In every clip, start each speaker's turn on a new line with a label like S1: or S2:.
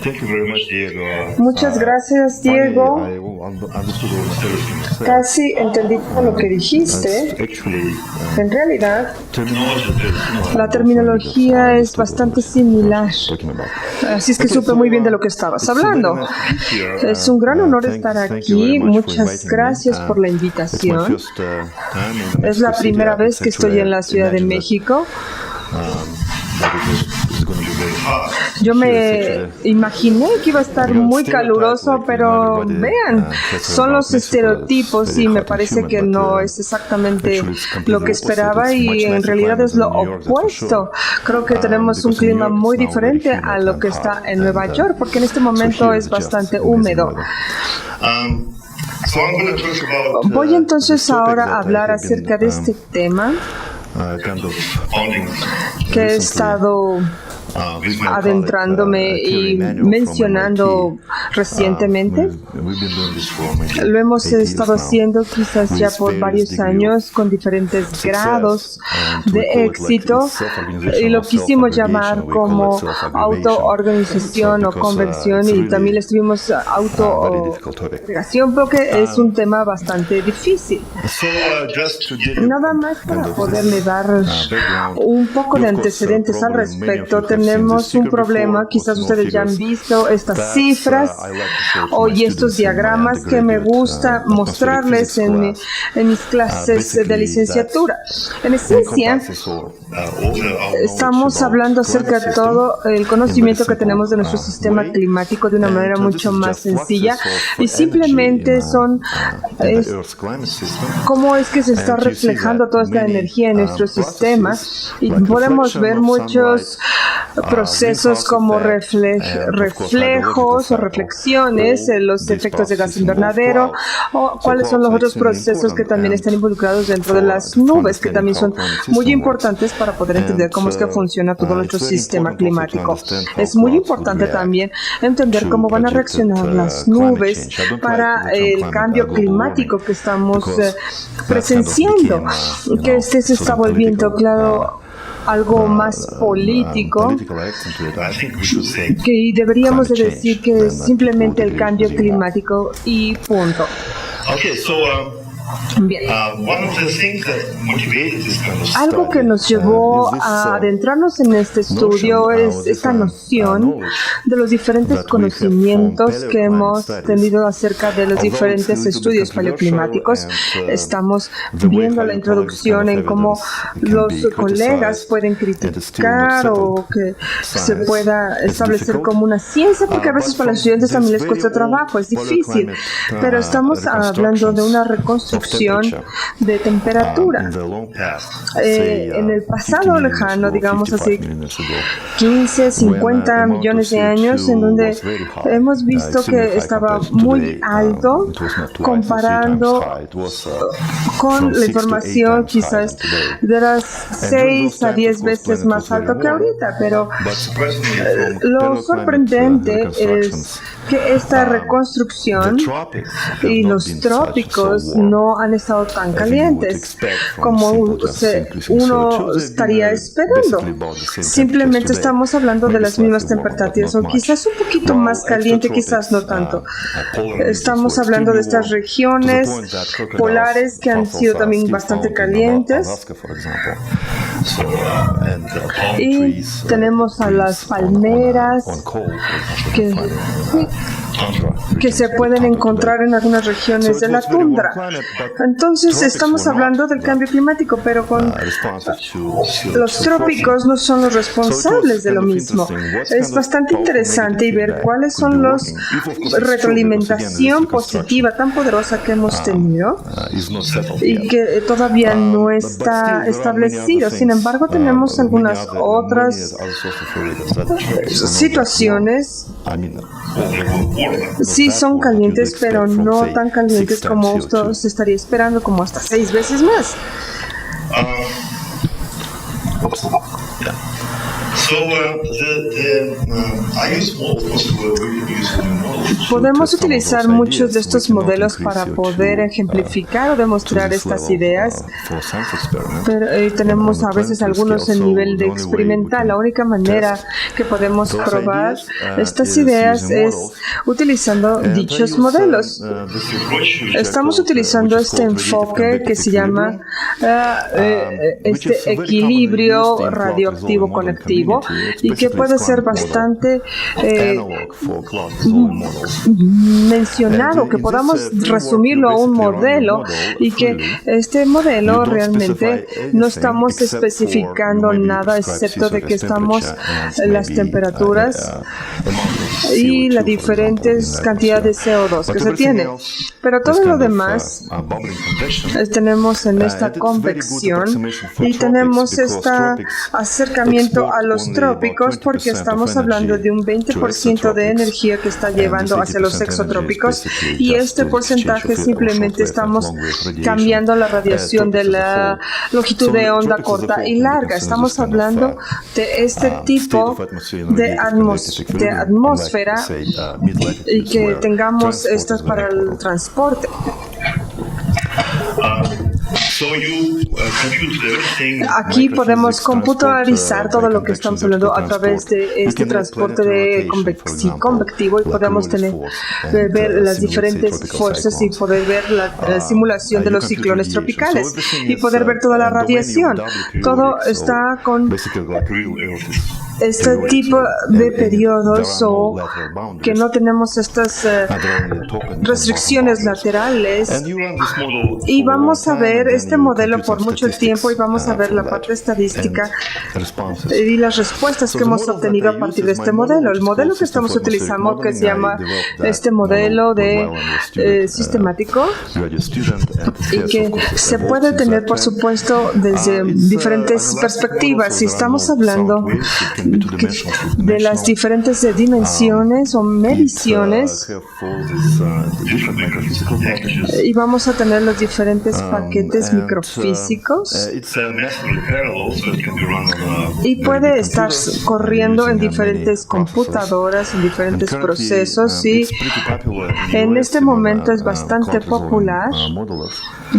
S1: Thank you very much, Diego.
S2: Muchas gracias, Diego. Casi entendí todo lo que dijiste. En realidad, la terminología es bastante similar. Así es que supe muy bien de lo que estabas hablando. Es un gran honor estar aquí. Muchas gracias por la invitación. Es la primera vez que estoy en la Ciudad de México. Yo me imaginé que iba a estar muy caluroso, pero vean, son los estereotipos y me parece que no es exactamente lo que esperaba y en realidad es lo opuesto. Creo que tenemos un clima muy diferente a lo que está en Nueva York, porque en este momento es bastante húmedo. Voy entonces ahora a hablar acerca de este tema que he estado adentrándome y mencionando recientemente. Lo hemos estado haciendo quizás ya por varios años con diferentes grados de éxito y lo quisimos llamar como autoorganización o convención y también le estuvimos autoorganización porque es un tema bastante difícil. Nada más para poderle dar un poco de antecedentes al respecto, tenemos un problema, quizás ustedes ya han visto estas cifras y estos diagramas que me gusta mostrarles en mis clases de licenciatura. En esencia, estamos hablando acerca de todo el conocimiento que tenemos de nuestro sistema climático de una manera mucho más sencilla y simplemente son cómo es que se está reflejando toda esta energía en nuestro sistema y podemos ver muchos procesos como reflejos o reflexiones, los efectos de gas invernadero o cuáles son los otros procesos que también están involucrados dentro de las nubes, que también son muy importantes para poder entender cómo es que funciona todo nuestro sistema climático. Es muy importante también entender cómo van a reaccionar las nubes para el cambio climático que estamos presenciando, que se está volviendo, claro, algo más político, que deberíamos de decir que es simplemente el cambio climático y punto. Bien. Algo que nos llevó a adentrarnos en este estudio es esta noción de los diferentes conocimientos que hemos tenido acerca de los diferentes estudios paleoclimáticos. Estamos viendo la introducción en cómo los colegas pueden criticar o que se pueda establecer como una ciencia, porque a veces para los estudiantes también les cuesta trabajo, es difícil, pero estamos hablando de una reconstrucción de temperatura. En el pasado lejano, digamos así, 15, 50 millones de años, en donde hemos visto que estaba muy alto comparando con la información quizás de las 6 a 10 veces más alto que ahorita, pero lo sorprendente es que esta reconstrucción y los trópicos no han estado tan calientes como uno estaría esperando. Simplemente estamos hablando de las mismas temperaturas o quizás un poquito más caliente, quizás no tanto. Estamos hablando de estas regiones polares que han sido también bastante calientes. Y tenemos a las palmeras que se pueden encontrar en algunas regiones de la tundra. Entonces estamos hablando del cambio climático, pero con los trópicos no son los responsables de lo mismo. Es bastante interesante y ver cuáles son los retroalimentación positiva tan poderosa que hemos tenido y que todavía no está establecido. Sin embargo, tenemos algunas otras situaciones. Sí son calientes, pero no tan calientes como usted se estaría esperando, como hasta 6 veces más. Podemos utilizar muchos de estos modelos para poder ejemplificar o demostrar estas ideas, pero tenemos a veces algunos en nivel de experimental. La única manera que podemos probar estas ideas es utilizando dichos modelos. Estamos utilizando este enfoque que se llama este equilibrio radioactivo conectivo y que puede ser bastante mencionado, que podamos resumirlo a un modelo y que este modelo realmente no estamos especificando nada excepto de que estamos las temperaturas y las diferentes cantidades de CO2 que se tiene. Pero todo lo demás tenemos en esta convección y tenemos este acercamiento a los trópicos porque estamos hablando de un 20% de energía que está llevando hacia los exotrópicos y este porcentaje simplemente estamos cambiando la radiación de la longitud de onda corta y larga. Estamos hablando de este tipo de atmósfera y que tengamos estas para el transporte. Aquí podemos computarizar todo lo que estamos hablando a través de este transporte de convectivo y podemos ver las diferentes fuerzas y poder ver la simulación de los ciclones tropicales y poder ver toda la radiación. Todo está con este tipo de periodos o que no tenemos estas restricciones laterales y vamos a ver este modelo por mucho tiempo y vamos a ver la parte estadística y las respuestas que hemos obtenido a partir de este modelo. El modelo que estamos utilizando que se llama este modelo de sistemático y que se puede tener por supuesto desde diferentes perspectivas. Si estamos hablando de las diferentes dimensiones o mediciones y vamos a tener los diferentes paquetes microfísicos y puede estar corriendo en diferentes computadoras, en diferentes procesos y en este momento es bastante popular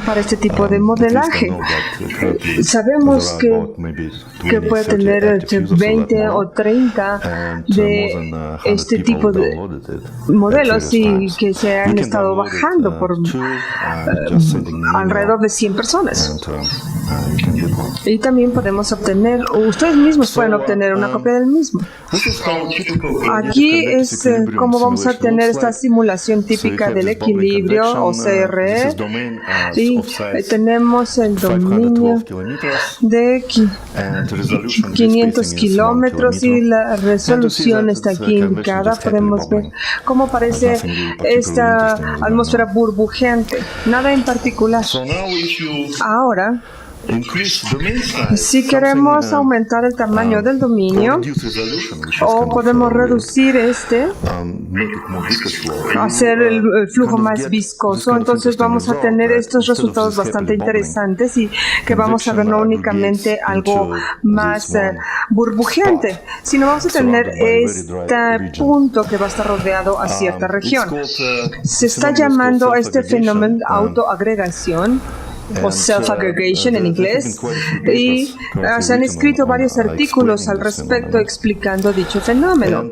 S2: para este tipo de modelaje. Sabemos que puede tener 20 o 30 de este tipo de modelos y que se han estado bajando por alrededor de 100 personas. Y también podemos obtener, ustedes mismos pueden obtener una copia del mismo. Aquí es como vamos a tener esta simulación típica del equilibrio o CRE y tenemos el dominio de 500 kilómetros y la resolución está aquí indicada. Podemos ver cómo parece esta atmósfera burbujeante, nada en particular. Ahora, si queremos aumentar el tamaño del dominio o podemos reducir hacer el flujo más viscoso, entonces vamos a tener estos resultados bastante interesantes y que vamos a ver no únicamente algo más burbujeante, sino vamos a tener este punto que va a estar rodeado a cierta región. Se está llamando este fenómeno autoagregación o self-aggregation en inglés, y se han escrito varios artículos al respecto explicando dicho fenómeno.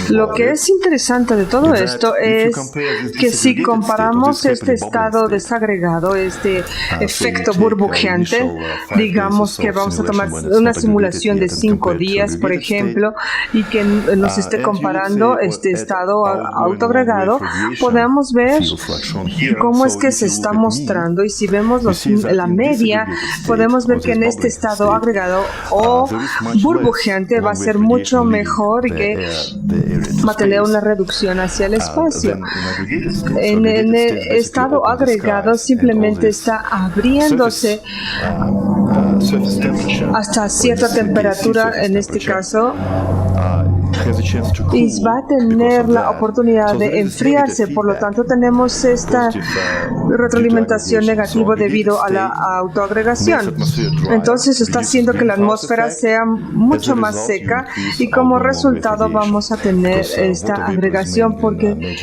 S2: Lo que es interesante de todo esto es que si comparamos este estado desagregado, este efecto burbujeante, digamos que vamos a tomar una simulación de 5 días, por ejemplo, y que nos esté comparando este estado autoagregado, podemos ver cómo es que se está mostrando y si vemos la media, podemos ver que en este estado agregado o burbujeante va a ser mucho mejor y que va a tener una reducción hacia el espacio. En el estado agregado simplemente está abriéndose hasta cierta temperatura, en este caso, y va a tener la oportunidad de enfriarse. Por lo tanto, tenemos esta retroalimentación negativo debido a la autoagregación. Entonces está haciendo que la atmósfera sea mucho más seca y como resultado vamos a tener esta agregación porque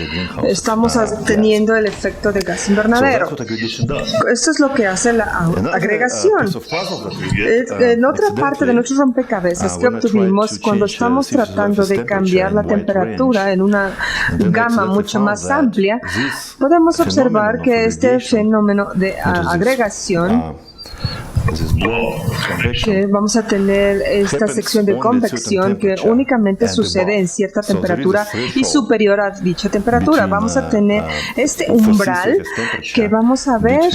S2: estamos teniendo el efecto de gas invernadero. Esto es lo que hace la agregación. En otra parte de nuestros rompecabezas que obtuvimos cuando estamos tratando de cambiar la temperatura en una gama mucho más amplia, podemos observar que este fenómeno de agregación, que vamos a tener esta sección de convección que únicamente sucede en cierta temperatura y superior a dicha temperatura. Vamos a tener este umbral que vamos a ver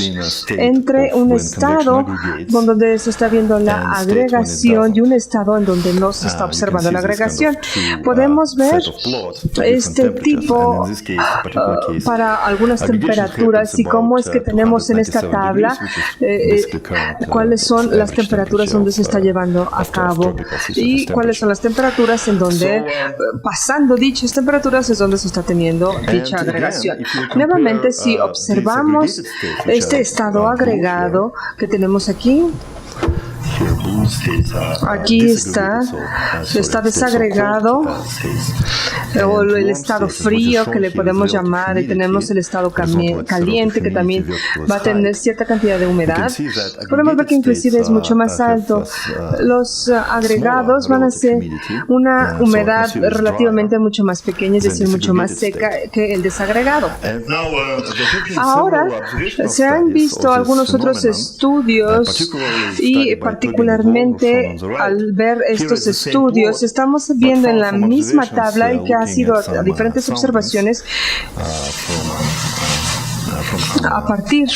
S2: entre un estado donde se está viendo la agregación y un estado en donde no se está observando la agregación. Podemos ver este tipo para algunas temperaturas y cómo es que tenemos en esta tabla cuáles son las temperaturas donde se está llevando a cabo y cuáles son las temperaturas en donde, pasando dichas temperaturas, es donde se está teniendo dicha agregación. Nuevamente, si observamos este estado agregado que tenemos aquí, aquí está desagregado, o el estado frío que le podemos llamar, y tenemos el estado caliente que también va a tener cierta cantidad de humedad. Podemos ver que inclusive es mucho más alto. Los agregados van a ser una humedad relativamente mucho más pequeña, es decir, mucho más seca que el desagregado. Ahora se han visto algunos otros estudios y particularmente al ver estos estudios, estamos viendo en la misma tabla y que ha sido a diferentes observaciones a partir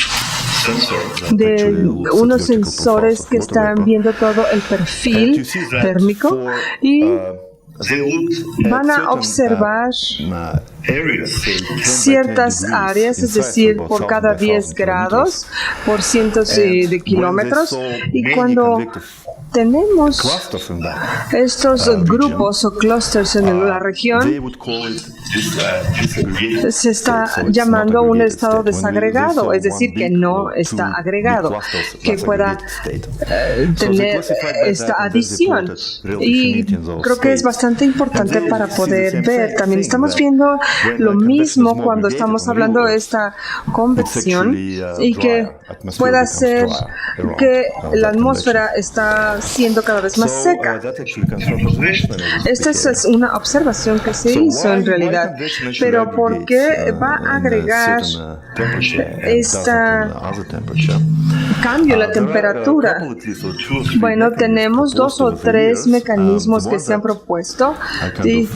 S2: de unos sensores que están viendo todo el perfil térmico y van a observar ciertas áreas, es decir, por cada 10 grados, por cientos de kilómetros, y cuando tenemos estos grupos o clusters en la región, se está llamando un estado desagregado, es decir, que no está agregado, que pueda tener esta adición. Y creo que es bastante importante para poder ver. También estamos viendo lo mismo cuando estamos hablando de esta convección y que pueda ser que la atmósfera está siendo cada vez más seca. Esta es una observación que se hizo en realidad, pero ¿por qué va a agregar este cambio en la temperatura? Bueno, tenemos 2 o 3 mecanismos que se han propuesto y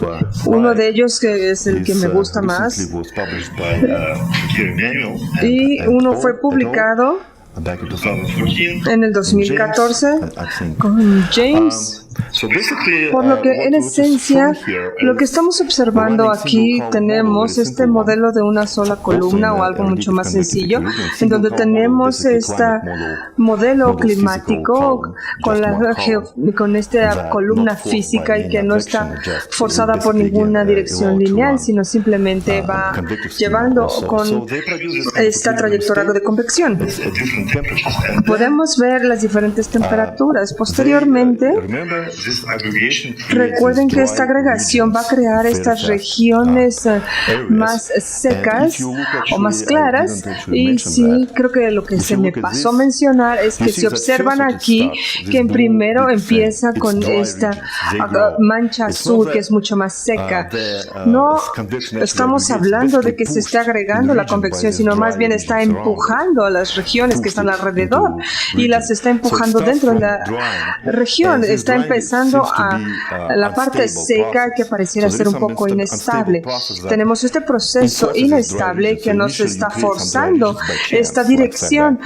S2: uno de ellos que es el que me gusta más y uno fue publicado en el 2014 con James. Por lo que en esencia lo que estamos observando aquí, tenemos este modelo de una sola columna o algo mucho más sencillo, en donde tenemos este modelo climático con esta columna física y que no está forzada por ninguna dirección lineal, sino simplemente va llevando con esta trayectoria de convección. Podemos ver las diferentes temperaturas. Posteriormente, recuerden que esta agregación va a crear estas regiones más secas o más claras, y sí, creo que lo que se me pasó mencionar es que si observan aquí que en primero empieza con esta mancha azul que es mucho más seca. No estamos hablando de que se esté agregando la convección, sino más bien está empujando a las regiones que están alrededor y las está empujando dentro de la región. Está empezando a la parte seca que pareciera ser un poco inestable. Tenemos este proceso inestable que nos está forzando esta dirección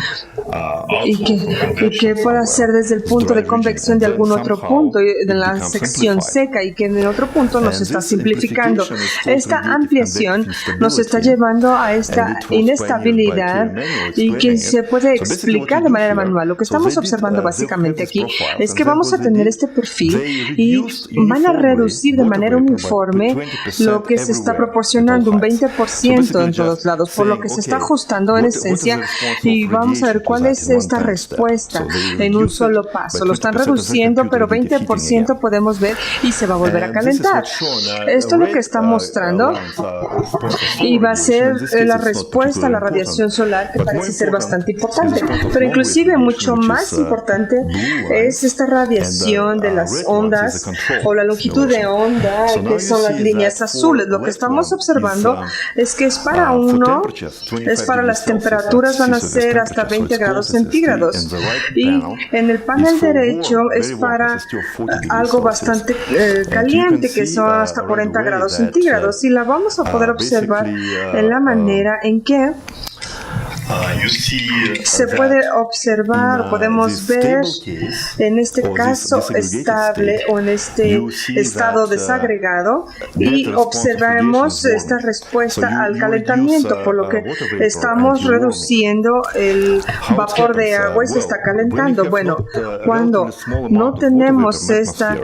S2: y que pueda ser desde el punto de convección de algún otro punto de la sección seca y que en otro punto nos está simplificando. Esta ampliación nos está llevando a esta inestabilidad y que se puede explicar de manera manual. Lo que estamos observando básicamente aquí es que vamos a tener este perfil y van a reducir de manera uniforme lo que se está proporcionando, un 20% en todos lados, por lo que se está ajustando en esencia, y vamos a ver cuál es esta respuesta en un solo paso. Lo están reduciendo, pero 20% podemos ver y se va a volver a calentar. Esto es lo que está mostrando y va a ser la respuesta a la radiación solar, que parece ser bastante importante. Pero inclusive mucho más importante es esta radiación de las ondas o la longitud de onda, que son las líneas azules. Lo que estamos observando es que es para las temperaturas van a ser hasta 20 grados centígrados. Y en el panel derecho es para algo bastante caliente, que son hasta 40 grados centígrados. Y la vamos a poder observar en la manera en que se puede observar, podemos ver en este caso estable o en este estado desagregado, y observaremos esta respuesta al calentamiento, por lo que estamos reduciendo el vapor de agua y se está calentando. Bueno, cuando no tenemos esta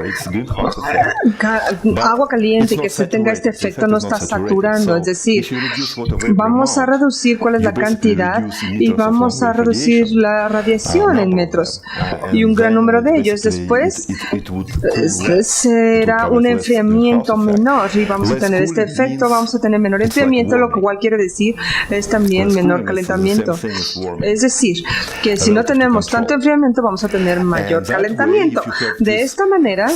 S2: agua caliente y que se tenga este efecto, no está saturando, es decir, vamos a reducir cuál es la cantidad y vamos a reducir la radiación en metros y un gran número de ellos. Después será un enfriamiento menor y vamos a tener este efecto, vamos a tener menor enfriamiento, lo que igual quiere decir es también menor calentamiento. Es decir, que si no tenemos tanto enfriamiento vamos a tener mayor calentamiento. De esta manera,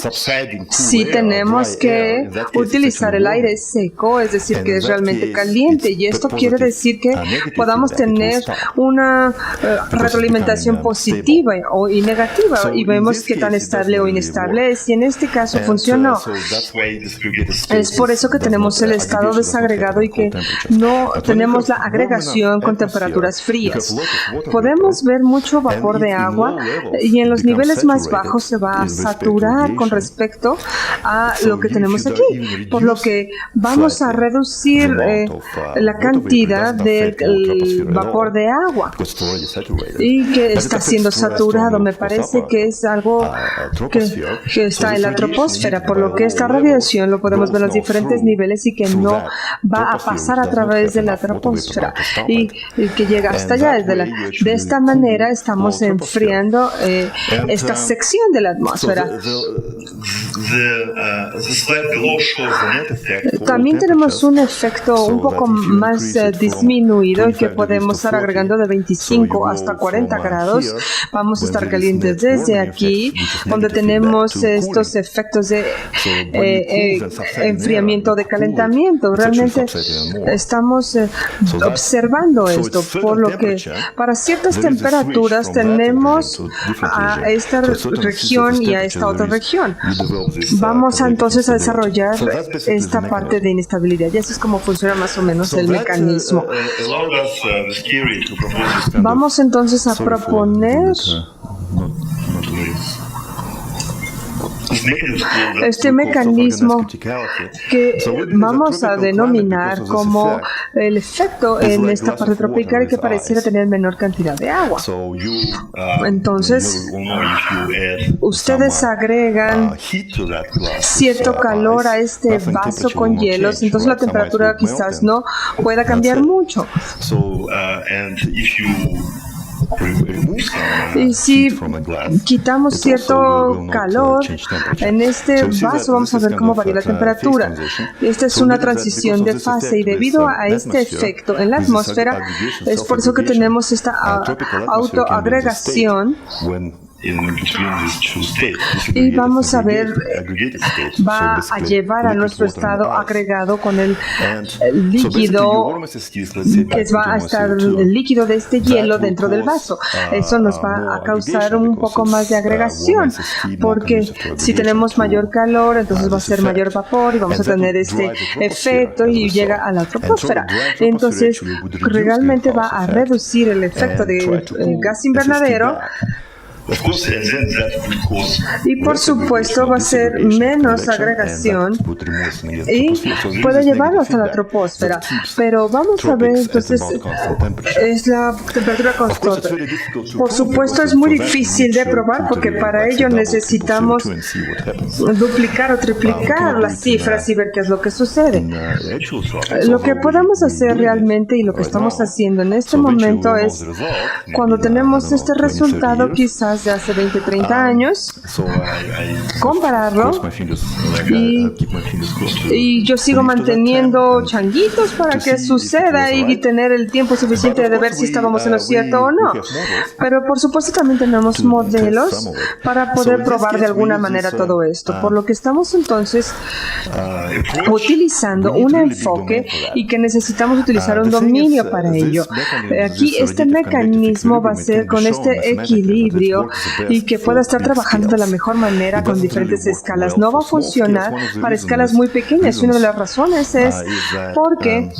S2: si tenemos que utilizar el aire seco, es decir, que es realmente caliente, y esto quiere decir que podamos tener una retroalimentación positiva y negativa, y vemos qué tan estable o inestable es, y en este caso funcionó. Es por eso que tenemos el estado desagregado y que no tenemos la agregación con temperaturas frías. Podemos ver mucho vapor de agua, y en los niveles más bajos se va a saturar con respecto a lo que tenemos aquí, por lo que vamos a reducir la cantidad del vapor de agua y que está siendo saturado. Me parece que es algo que está en la troposfera, por lo que esta radiación lo podemos ver en los diferentes niveles y que no va a pasar a través de la troposfera y que llega hasta allá. De esta manera estamos enfriando esta sección de la atmósfera. También tenemos un efecto un poco más disminuido, que podemos estar agregando de 25 hasta 40 grados. Vamos a estar calientes desde aquí, donde tenemos estos efectos de enfriamiento, de calentamiento. Realmente estamos observando esto, por lo que para ciertas temperaturas tenemos a esta región y a esta otra región. Vamos entonces a desarrollar esta parte de inestabilidad, y así es como funciona más o menos el mecanismo. Vamos entonces a proponer este mecanismo que vamos a denominar como el efecto en esta parte tropical, y que pareciera tener menor cantidad de agua. Entonces, ustedes agregan cierto calor a este vaso con hielos, entonces la temperatura quizás no pueda cambiar mucho. Y si quitamos cierto calor en este vaso, vamos a ver cómo varía la temperatura. Esta es una transición de fase, y debido a este efecto en la atmósfera, es por eso que tenemos esta autoagregación. Y vamos a ver, va a llevar a nuestro estado agregado con el líquido, que va a estar el líquido de este hielo dentro del vaso. Eso nos va a causar un poco más de agregación, porque si tenemos mayor calor, entonces va a ser mayor vapor y vamos a tener este efecto y llega a la troposfera. Entonces, realmente va a reducir el efecto de gas invernadero Y por supuesto va a ser menos agregación y puede llevarlo hasta la troposfera. Pero vamos a ver entonces, es la temperatura constante. Por supuesto es muy difícil de probar porque para ello necesitamos duplicar o triplicar las cifras y ver qué es lo que sucede. Lo que podemos hacer realmente y lo que estamos haciendo en este momento es, cuando tenemos este resultado quizás de hace 20, 30 años, compararlo y yo sigo manteniendo changuitos para que suceda y tener el tiempo suficiente de ver si estábamos en lo cierto o no. Pero por supuesto también tenemos modelos para poder probar de alguna manera todo esto, por lo que estamos entonces utilizando un enfoque y que necesitamos utilizar un dominio para ello. Aquí este mecanismo va a ser con este equilibrio y que pueda estar trabajando de la mejor manera con diferentes escalas. No va a funcionar para escalas muy pequeñas y una de las razones es porque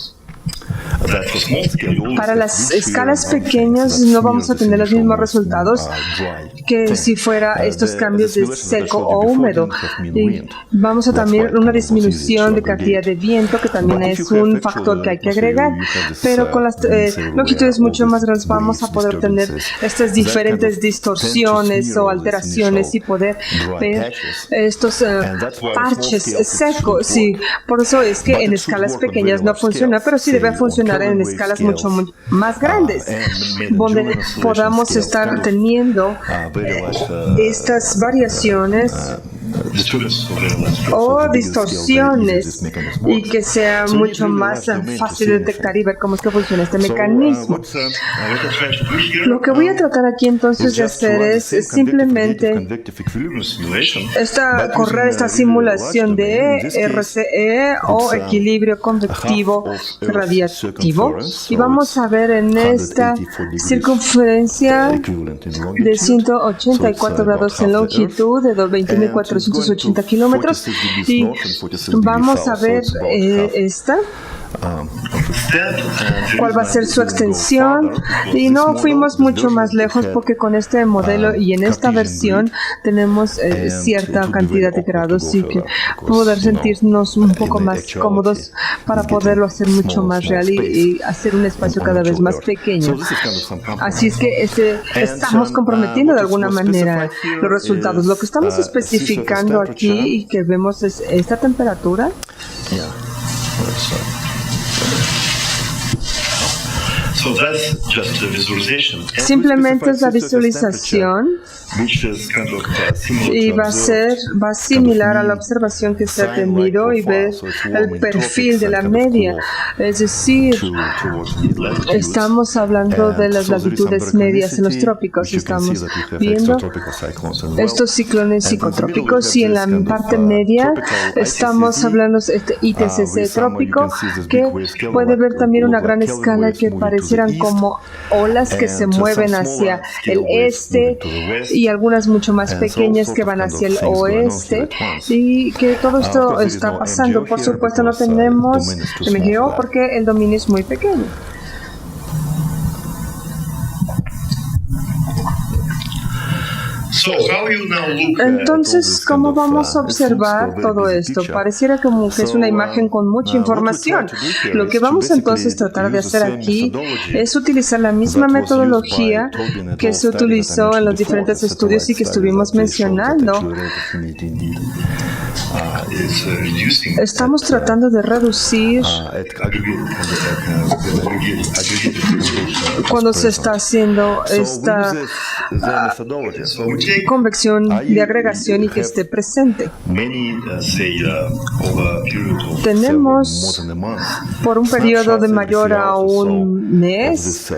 S2: para las escalas pequeñas no vamos a tener los mismos resultados que si fuera estos cambios de seco o húmedo. Y vamos a también una disminución de cantidad de viento, que también es un factor que hay que agregar, pero con las longitudes mucho más grandes vamos a poder tener estas diferentes distorsiones o alteraciones y poder ver estos parches secos. Sí, por eso es que en escalas pequeñas no funciona, pero sí debe funcionar en escalas mucho más grandes, donde podamos estar teniendo estas variaciones o distorsiones y que sea mucho más fácil de detectar y ver cómo es que funciona este mecanismo. Lo que voy a tratar aquí entonces de hacer es simplemente correr esta simulación de RCE o equilibrio convectivo radiativo y vamos a ver en esta circunferencia de 184 grados en longitud de 20.480 kilómetros y vamos a ver esta. ¿Cuál va a ser su extensión? Y no fuimos mucho más lejos porque con este modelo y en esta versión tenemos cierta cantidad de grados y que poder sentirnos un poco más cómodos para poderlo hacer mucho más real y hacer un espacio cada vez más pequeño. Así es que estamos comprometiendo de alguna manera los resultados. Lo que estamos especificando aquí y que vemos es esta temperatura. Simplemente es la visualización y va a similar a la observación que se ha tenido y ver el perfil de la media. Es decir, estamos hablando de las latitudes medias en los trópicos. Estamos viendo estos ciclones psicotrópicos y en la parte media estamos hablando de este ITCC trópico que puede ver también una gran escala que parecieran como olas que se mueven hacia el este y algunas mucho más pequeñas que van hacia el oeste y que todo esto está pasando. Por supuesto no tenemos MGO porque el dominio es muy pequeño. Entonces, ¿cómo vamos a observar todo esto? Pareciera como que es una imagen con mucha información. Lo que vamos entonces a tratar de hacer aquí es utilizar la misma metodología que se utilizó en los diferentes estudios y que estuvimos mencionando. Estamos tratando de reducir cuando se está haciendo esta convección de agregación y que esté presente. Tenemos por un periodo de mayor a un mes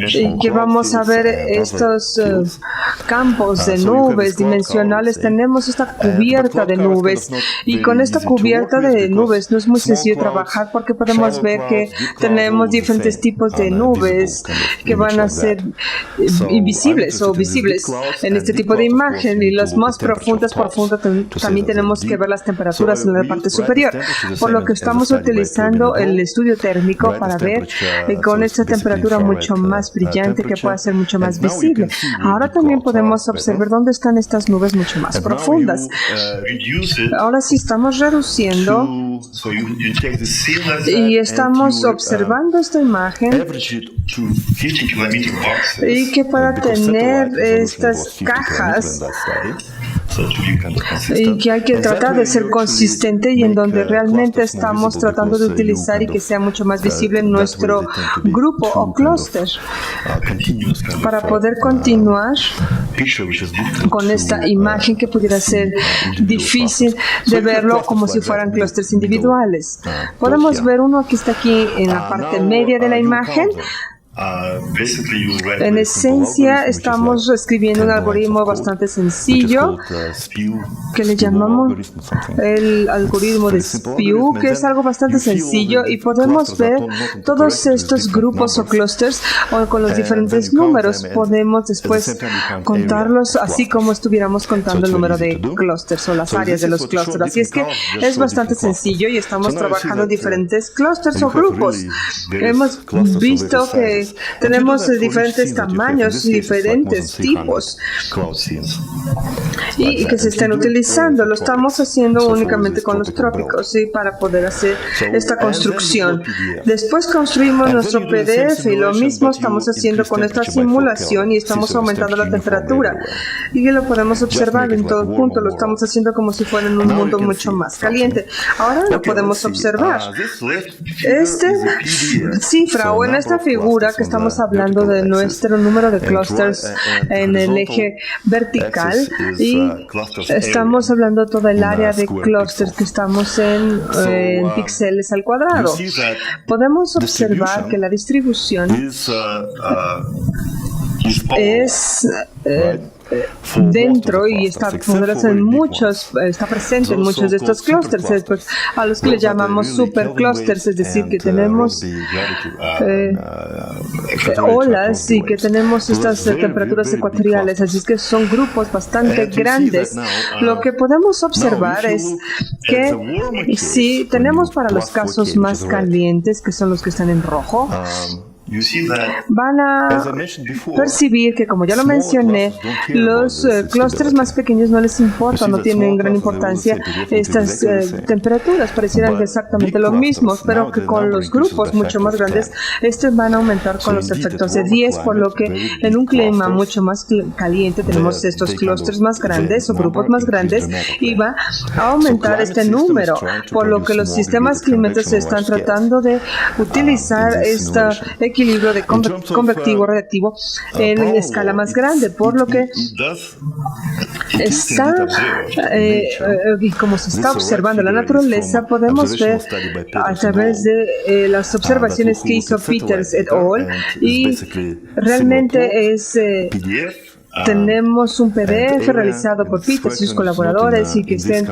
S2: y que vamos a ver estos campos de nubes dimensionales. Tenemos esta cubierta de nubes y con esta cubierta de nubes no es muy sencillo trabajar porque podemos ver que tenemos diferentes tipos de nubes que van a ser invisibles o visibles en este tipo de imagen y las más profundas también tenemos que ver las temperaturas en la parte superior. Por lo que estamos utilizando el estudio térmico para ver con esta temperatura mucho más brillante que pueda ser mucho más visible. Ahora también podemos observar dónde están estas nubes mucho más profundas. Ahora sí estamos reduciendo y estamos observando esta imagen y que para tener estas cajas y que hay que tratar de ser consistente y en donde realmente estamos tratando de utilizar y que sea mucho más visible en nuestro grupo o clúster para poder continuar con esta imagen que pudiera ser difícil de verlo como si fueran clústeres individuales. Podemos ver uno que está aquí en la parte media de la imagen. En esencia, estamos escribiendo un algoritmo bastante sencillo que le llamamos el algoritmo de Spew, que es algo bastante sencillo y podemos ver todos estos grupos o clusters con los diferentes números. Podemos después contarlos así como estuviéramos contando el número de clusters o las áreas de los clusters. Así es que es bastante sencillo y estamos trabajando en diferentes clusters o grupos. Hemos visto que tenemos diferentes tamaños y diferentes tipos y que se están utilizando. Lo estamos haciendo únicamente con los trópicos para poder hacer esta construcción. Después construimos nuestro PDF y lo mismo estamos haciendo con esta simulación y estamos aumentando la temperatura y lo podemos observar en todo punto. Lo estamos haciendo como si fuera en un mundo mucho más caliente. Ahora lo podemos observar. Esta cifra o en esta figura que estamos hablando de nuestro número de clusters en el eje vertical y estamos hablando toda el área de clusters que estamos en píxeles al cuadrado. Podemos observar que la distribución es dentro y está presente en muchos de estos clústeres, a los que le llamamos superclústeres, es decir, que tenemos olas y que tenemos estas temperaturas ecuatoriales, así es que son grupos bastante grandes. Lo que podemos observar es que si tenemos para los casos más calientes, que son los que están en rojo, van a percibir que, como ya lo mencioné, los clústeres más pequeños no les importa, no tienen gran importancia estas temperaturas, parecieran exactamente lo mismo, pero que con los grupos mucho más grandes, estos van a aumentar con los efectos de 10, por lo que en un clima mucho más caliente tenemos estos clústeres más grandes o grupos más grandes y va a aumentar este número, por lo que los sistemas climáticos están tratando de utilizar esta equilibrio de convectivo radiactivo en escala más grande, por lo que está y como se está observando la naturaleza, podemos ver a través de las observaciones que hizo Peters et al. Y realmente es tenemos un PDF realizado por Peters y sus colaboradores y que estén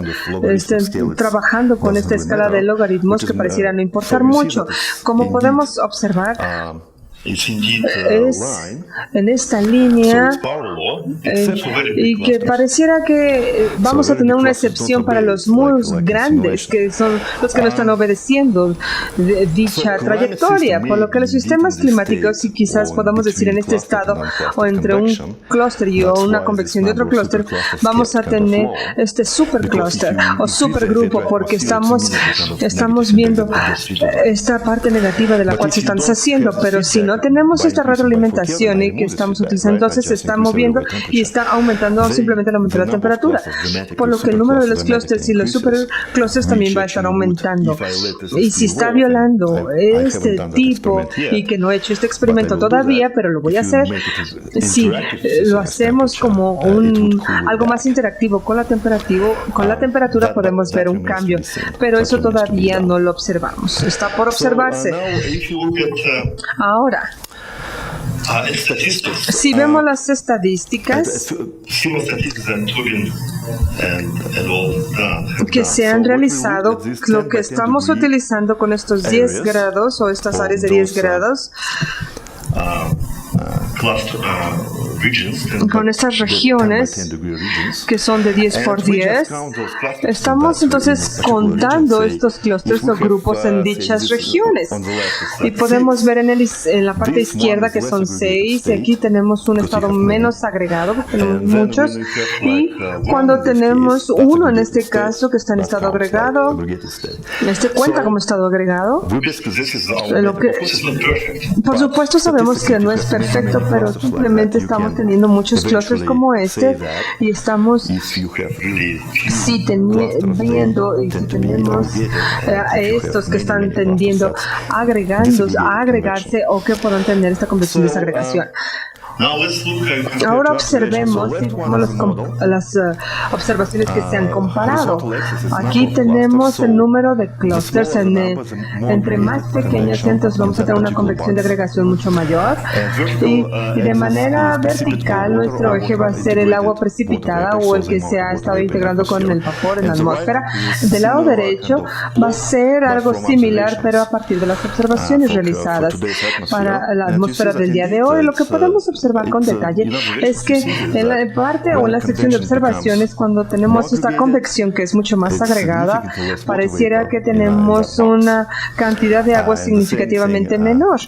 S2: trabajando con esta escala de logaritmos que pareciera no importar mucho. Como podemos observar, es en esta línea y que pareciera que vamos a tener una excepción para los muy grandes, que son los que no están obedeciendo dicha trayectoria, por lo que los sistemas climáticos, y quizás podamos decir en este estado o entre un clúster y una convección de otro clúster, vamos a tener este superclúster o supergrupo, porque estamos viendo esta parte negativa de la cual se están deshaciendo, pero si no tenemos esta retroalimentación y que estamos utilizando, entonces se está moviendo y está aumentando simplemente la temperatura, por lo que el número de los clústeres y los superclústeres también va a estar aumentando. Y si está violando este tipo, y que no he hecho este experimento todavía, pero lo voy a hacer, si lo hacemos como algo más interactivo con la temperatura podemos ver un cambio, pero eso todavía no lo observamos, está por observarse. Ahora, si vemos las estadísticas que se han realizado, lo que estamos utilizando con estos 10 grados o estas áreas de 10 grados, con estas regiones que son de 10 por 10, estamos entonces contando estos clústeres o grupos en dichas regiones. Y podemos ver en la parte izquierda que son 6, y aquí tenemos un estado menos agregado, porque tenemos muchos. Y cuando tenemos uno en este caso que está en estado agregado, este cuenta como estado agregado. Por supuesto sabemos que no es perfecto, pero simplemente estamos teniendo muchos clústeres como este y estamos viendo y si tenemos estos que están tendiendo a agregarse o que puedan tener esta conversión y desagregación. Ahora observemos las observaciones que se han comparado. Aquí tenemos el número de clústeres. Entre más pequeños, entonces vamos a tener una convección de agregación mucho mayor. Y de manera vertical, nuestro eje va a ser el agua precipitada o el que se ha estado integrando con el vapor en la atmósfera. Del lado derecho va a ser algo similar, pero a partir de las observaciones realizadas para la atmósfera del día de hoy. Lo que podemos observar con detalle es que en la parte o en la sección de observaciones, cuando tenemos esta convección que es mucho más agregada, pareciera que tenemos una cantidad de agua significativamente menor.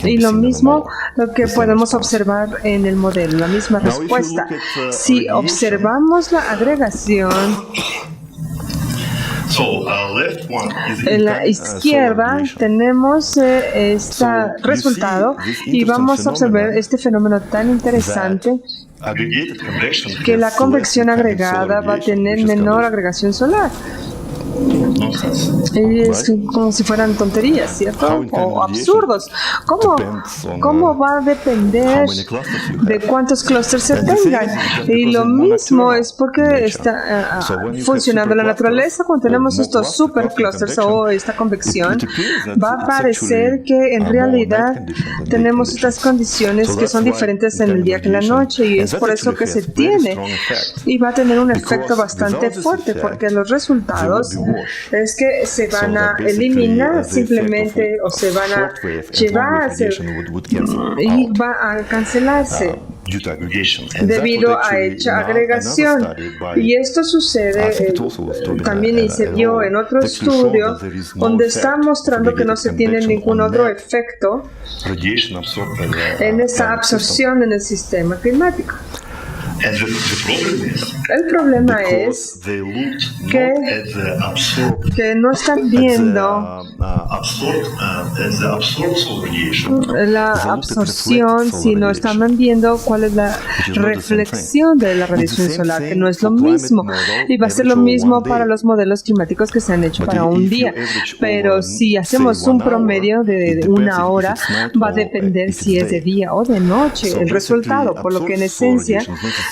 S2: Y lo mismo lo que podemos observar en el modelo, la misma respuesta. Si observamos la agregación, en la izquierda tenemos este resultado y vamos a observar este fenómeno tan interesante que la convección agregada va a tener menor agregación solar. Es como si fueran tonterías, ¿cierto? O absurdos. ¿Cómo va a depender de cuántos clústeres se tengan? Y lo mismo es porque está funcionando la naturaleza. Cuando tenemos estos superclústeres o esta convección, va a parecer que en realidad tenemos estas condiciones que son diferentes en el día que en la noche, y es por eso que se tiene. Y va a tener un efecto bastante fuerte, porque los resultados es que se van a eliminar simplemente o se van a llevar y va a cancelarse debido a hecha agregación. Y esto sucede también y se vio en otro estudio donde está mostrando que no se tiene ningún otro efecto en esa absorción en el sistema climático. El problema es que no están viendo la absorción, sino están viendo cuál es la reflexión de la radiación solar, que no es lo mismo. Y va a ser lo mismo para los modelos climáticos que se han hecho para un día. Pero si hacemos un promedio de una hora, va a depender si es de día o de noche el resultado, por lo que en esencia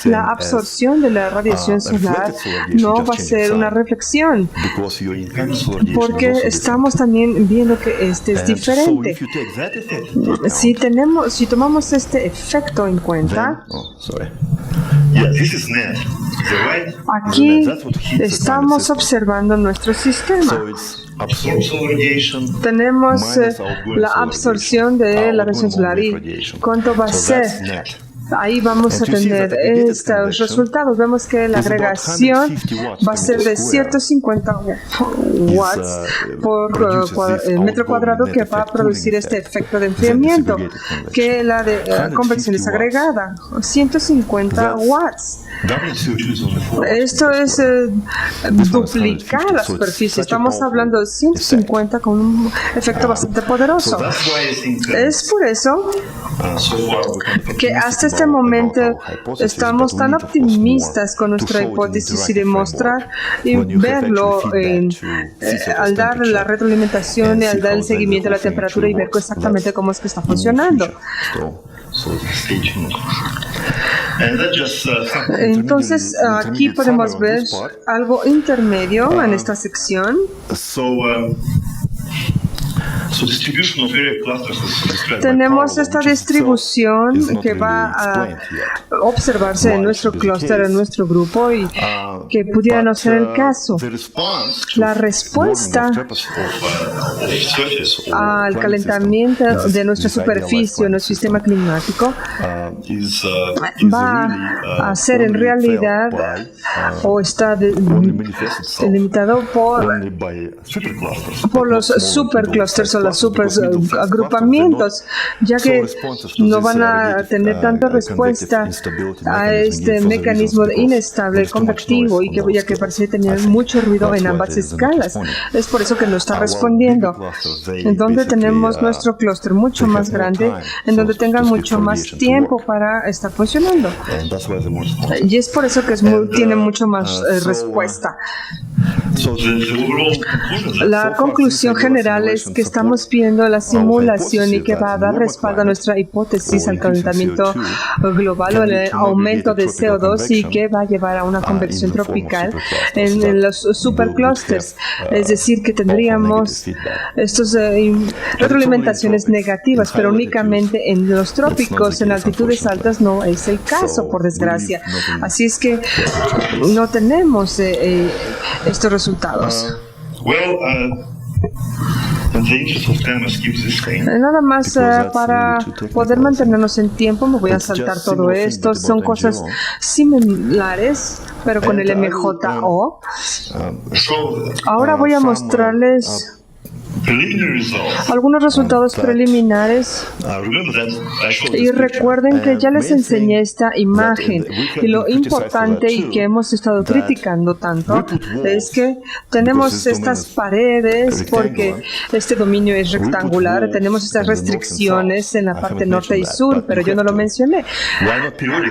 S2: la absorción de la radiación solar no va a ser una reflexión, porque estamos también viendo que este es diferente. Si tomamos este efecto en cuenta, aquí estamos observando nuestro sistema. Tenemos la absorción de la radiación solar y cuánto va a ser. Ahí vamos a tener estos resultados. Vemos que la agregación va a ser de 150 watts por metro cuadrado, que va a producir este efecto de enfriamiento, que la de convección desagregada, 150 watts. Esto es duplicar la superficie. Estamos hablando de 150 con un efecto bastante poderoso. Es por eso que hasta este momento estamos tan optimistas con nuestra hipótesis y demostrar y verlo al dar la retroalimentación y al dar el seguimiento a la temperatura y ver exactamente cómo es que está funcionando. Entonces, aquí podemos ver algo intermedio en esta sección. Tenemos esta distribución que va a observarse en nuestro clúster, en nuestro grupo, y que pudiera no ser el caso. La respuesta al calentamiento de nuestra superficie, nuestro sistema climático, va a ser en realidad o está delimitado por los superclusters o los superagrupamientos, ya que no van a tener tanta respuesta a este mecanismo inestable convectivo y que ya que parece tener mucho ruido en ambas escalas. Es por eso que no está respondiendo. En donde tenemos nuestro clúster mucho más grande, en donde tenga mucho más tiempo para estar funcionando. Y es por eso que tiene mucho más respuesta. La conclusión general es que estamos viendo la simulación y que va a dar respaldo a nuestra hipótesis al calentamiento global o el aumento de CO2 y que va a llevar a una convección tropical en los superclusters. Es decir, que tendríamos estos retroalimentaciones negativas, pero únicamente en los trópicos, en altitudes altas, no es el caso, por desgracia. Así es que no tenemos estos resultados. Nada más para poder mantenernos en tiempo, me voy a saltar todo esto. Son cosas similares, pero con el MJO. Ahora voy a mostrarles algunos resultados preliminares y recuerden que ya les enseñé esta imagen y lo importante y que hemos estado criticando tanto es que tenemos estas paredes porque este dominio es rectangular, tenemos estas restricciones en la parte norte y sur, pero yo no lo mencioné.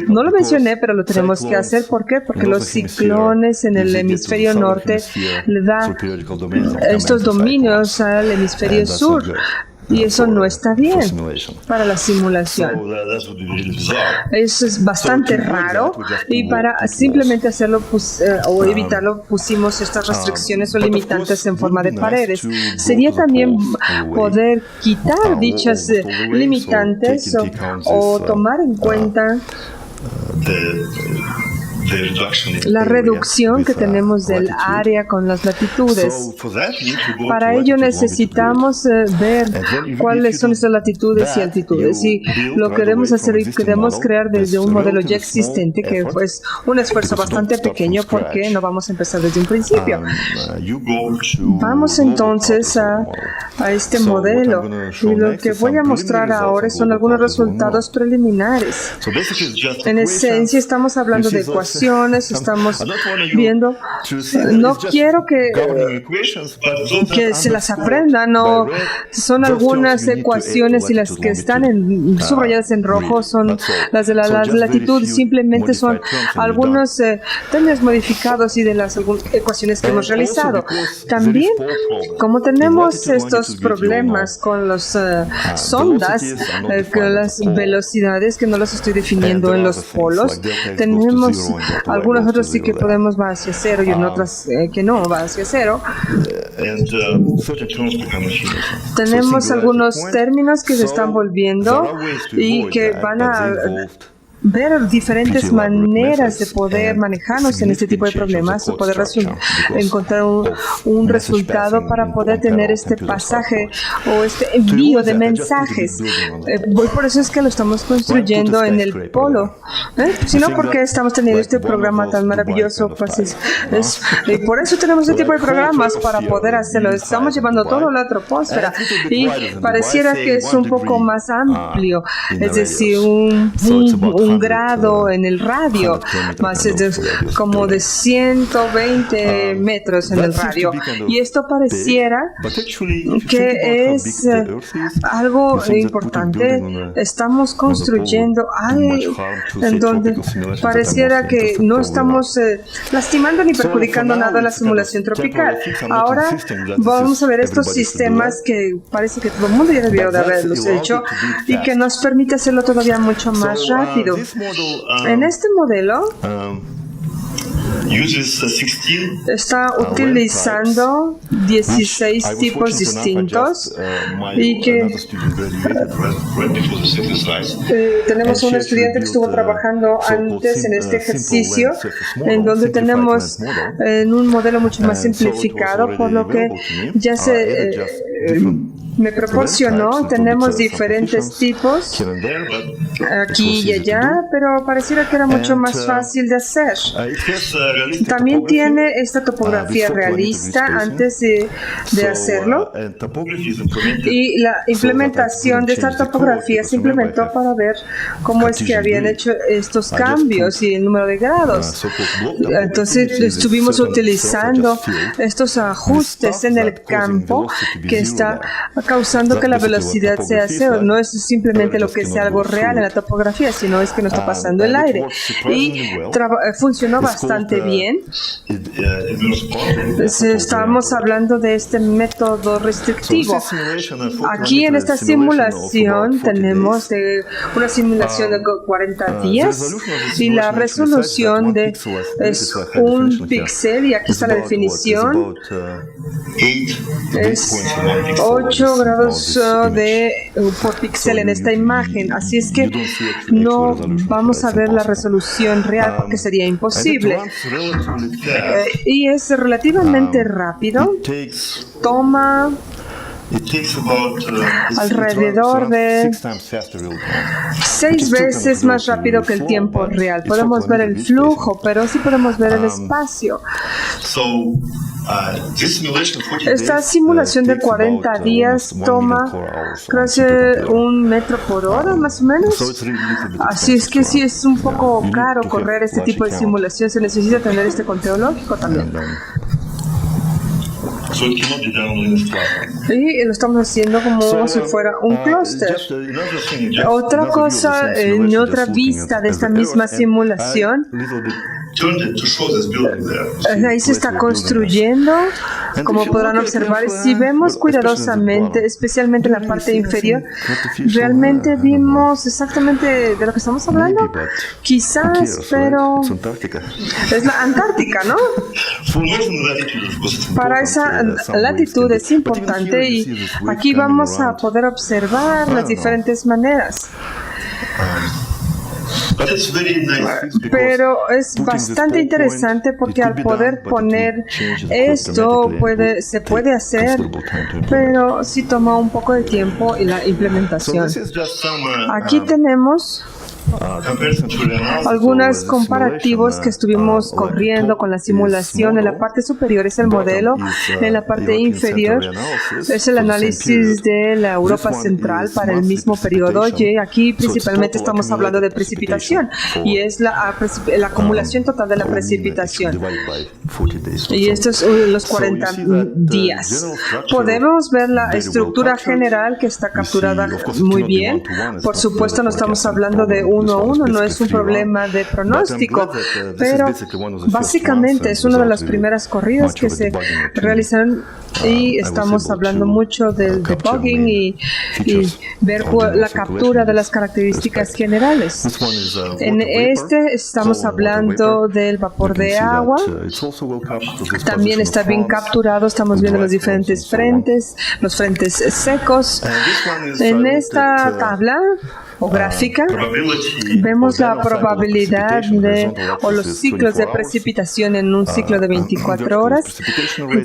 S2: No lo mencioné, pero lo tenemos que hacer. ¿Por qué? Porque los ciclones en el hemisferio norte le dan estos dominios al hemisferio sur. Y eso no está bien para la simulación. Eso es bastante raro y para simplemente hacerlo o evitarlo pusimos estas restricciones o limitantes en forma de paredes. Sería también poder quitar dichas limitantes o tomar en cuenta la reducción que tenemos del área con las latitudes. Para ello necesitamos ver cuáles son estas latitudes y altitudes. Y lo queremos hacer y queremos crear desde un modelo ya existente, que es un esfuerzo bastante pequeño porque no vamos a empezar desde un principio. Vamos entonces a este modelo. Y lo que voy a mostrar ahora son algunos resultados preliminares. En esencia estamos hablando de ecuaciones. Estamos viendo, no quiero que se las aprendan, no, son algunas ecuaciones y las que están subrayadas en rojo son las de la latitud, simplemente son algunos términos modificados y de las ecuaciones que hemos realizado. También, como tenemos estos problemas con las sondas, con las velocidades que no las estoy definiendo en los polos, tenemos algunos otros sí que podemos va hacia cero y en otras que no va hacia cero. Tenemos algunos términos que se están volviendo y que van a ver diferentes maneras de poder manejarnos en este tipo de problemas o poder encontrar un resultado para poder tener este pasaje o este envío de mensajes. Por eso es que lo estamos construyendo en el polo. Sino porque estamos teniendo este programa tan maravilloso. Pues y por eso tenemos este tipo de programas para poder hacerlo. Estamos llevando todo a la troposfera y pareciera que es un poco más amplio. Es decir, un grado en el radio, más como de 120 metros en el radio. Y esto pareciera que es algo importante. Estamos construyendo algo en donde pareciera que no estamos lastimando ni perjudicando nada a la simulación tropical. Ahora vamos a ver estos sistemas que parece que todo el mundo ya debió de haberlos hecho y que nos permite hacerlo todavía mucho más rápido. En este modelo está utilizando 16 tipos distintos y que tenemos un estudiante que estuvo trabajando antes en este ejercicio en donde tenemos un modelo mucho más simplificado, por lo que ya se me proporcionó. Tenemos diferentes tipos aquí y allá, pero pareciera que era mucho más fácil de hacer. También tiene esta topografía realista antes de hacerlo, y la implementación de esta topografía se implementó para ver cómo es que habían hecho estos cambios y el número de grados. Entonces estuvimos utilizando estos ajustes en el campo que está causando que la velocidad sea cero. No es simplemente lo que sea algo real en la topografía, sino es que no está pasando el aire. Y funcionó bastante bien. Estamos hablando de este método restrictivo. Aquí en esta simulación tenemos una simulación de 40 días y la resolución es un píxel, y aquí está la definición. Es 8 grados por píxel en esta imagen, así es que no vamos a ver la resolución real porque sería imposible. Y es relativamente rápido. Toma alrededor de 6 veces más rápido que el tiempo real. Podemos ver el flujo, pero sí podemos ver el espacio. Esta simulación de 40 días toma casi 1 metro por hora, más o menos. Así es que sí es un poco caro correr este tipo de simulación. Se necesita tener este conteo lógico también. Y lo estamos haciendo como si fuera un clúster. Otra cosa, en otra vista de esta misma simulación, ahí se está construyendo, como podrán observar. Si vemos cuidadosamente, especialmente en la parte inferior, realmente vimos exactamente de lo que estamos hablando. Quizás, pero es la Antártica, ¿no? Para esa latitud es importante, y aquí vamos a poder observar las diferentes maneras. Pero es bastante interesante porque al poder poner esto se puede hacer, pero sí toma un poco de tiempo y la implementación. Aquí tenemos algunos comparativos que estuvimos corriendo con la simulación. En la parte superior es el modelo, en la parte inferior es el análisis de la Europa Central para el mismo periodo. Y aquí principalmente estamos hablando de precipitación, y es la acumulación total de la precipitación. Y estos son los 40 días. Podemos ver la estructura general que está capturada muy bien. Por supuesto, no estamos hablando de 1 a 1, no es un problema de pronóstico, pero básicamente es una de las primeras corridas que se realizaron, y estamos hablando mucho del debugging y ver la captura de las características generales. En este estamos hablando del vapor de agua. También está bien capturado. Estamos viendo los diferentes frentes, los frentes secos. En esta tabla o gráfica vemos la probabilidad o los ciclos de precipitación en un ciclo de 24 horas.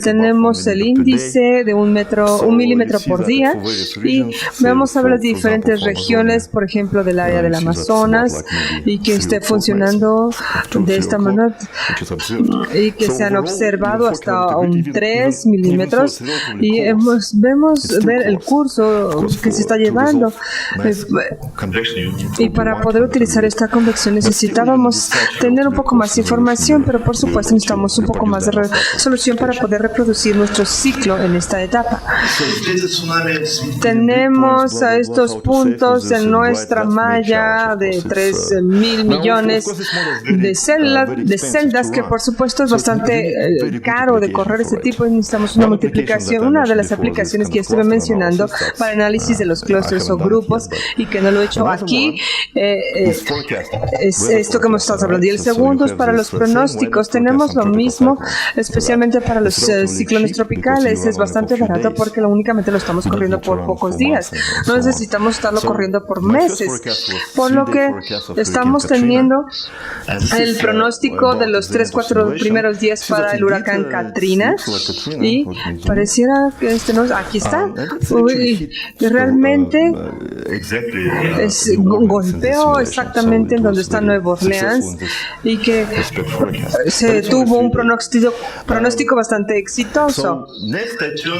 S2: Tenemos el índice de 1 milímetro por día, y vamos a ver las diferentes regiones, por ejemplo, del área del Amazonas, y que esté funcionando de esta manera, y que se han observado hasta un 3 milímetros, y vemos ver el curso que se está llevando. Y para poder utilizar esta convección necesitábamos tener un poco más de información, pero por supuesto necesitamos un poco más de resolución para poder reproducir nuestro ciclo en esta etapa. Tenemos a estos puntos en nuestra malla de 3.000 millones de celdas, que por supuesto es bastante caro de correr este tipo, y necesitamos una multiplicación. Una de las aplicaciones que ya estuve mencionando para análisis de los clústeres o grupos, y que no lo he hecho, aquí es esto que hemos estado hablando. Y el segundo es para los pronósticos. Tenemos lo mismo, especialmente para los ciclones tropicales. Es bastante barato porque únicamente lo estamos corriendo por pocos días. No necesitamos estarlo corriendo por meses. Por lo que estamos teniendo el pronóstico de los 3-4 primeros días para el huracán Katrina. Y pareciera que aquí está. Realmente golpeó exactamente en donde está Nueva Orleans y que se tuvo un pronóstico bastante exitoso.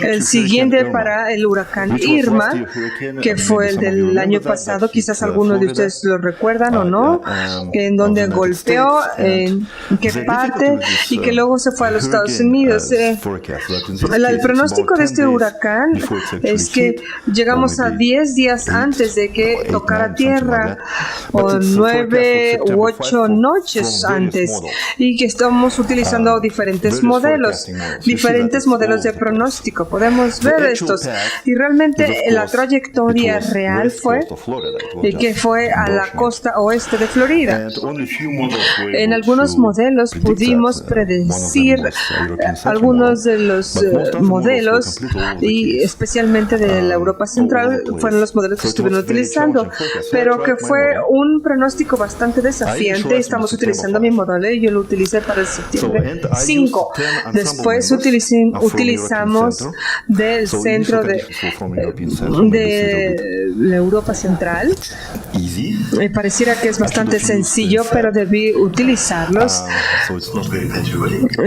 S2: El siguiente para el huracán Irma, que fue el del año pasado, quizás algunos de ustedes lo recuerdan o no, en donde golpeó, en qué parte, y que luego se fue a los Estados Unidos. El pronóstico de este huracán es que llegamos a 10 días antes de que tocara tierra, o 9 u 8 noches antes, y que estamos utilizando diferentes modelos de pronóstico. Podemos ver estos, y realmente la trayectoria real fue que fue a la costa oeste de Florida. En algunos modelos pudimos predecir algunos de los modelos, y especialmente de la Europa Central fueron los modelos que estuvieron utilizando, pero que fue un pronóstico bastante desafiante. Estamos utilizando mi modelo y yo lo utilicé para el septiembre 5. Después utilizamos del centro de la Europa Central. Pareciera que es bastante sencillo, pero debí utilizarlos.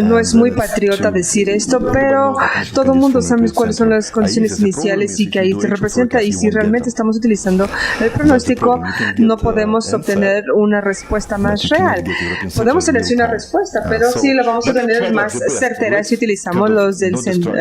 S2: No es muy patriota decir esto, pero todo el mundo sabe cuáles son las condiciones iniciales y que ahí se representa, y si realmente estamos utilizando el pronóstico, no podemos obtener una respuesta más real. Podemos tener una respuesta, pero sí la vamos a tener más certera si utilizamos los de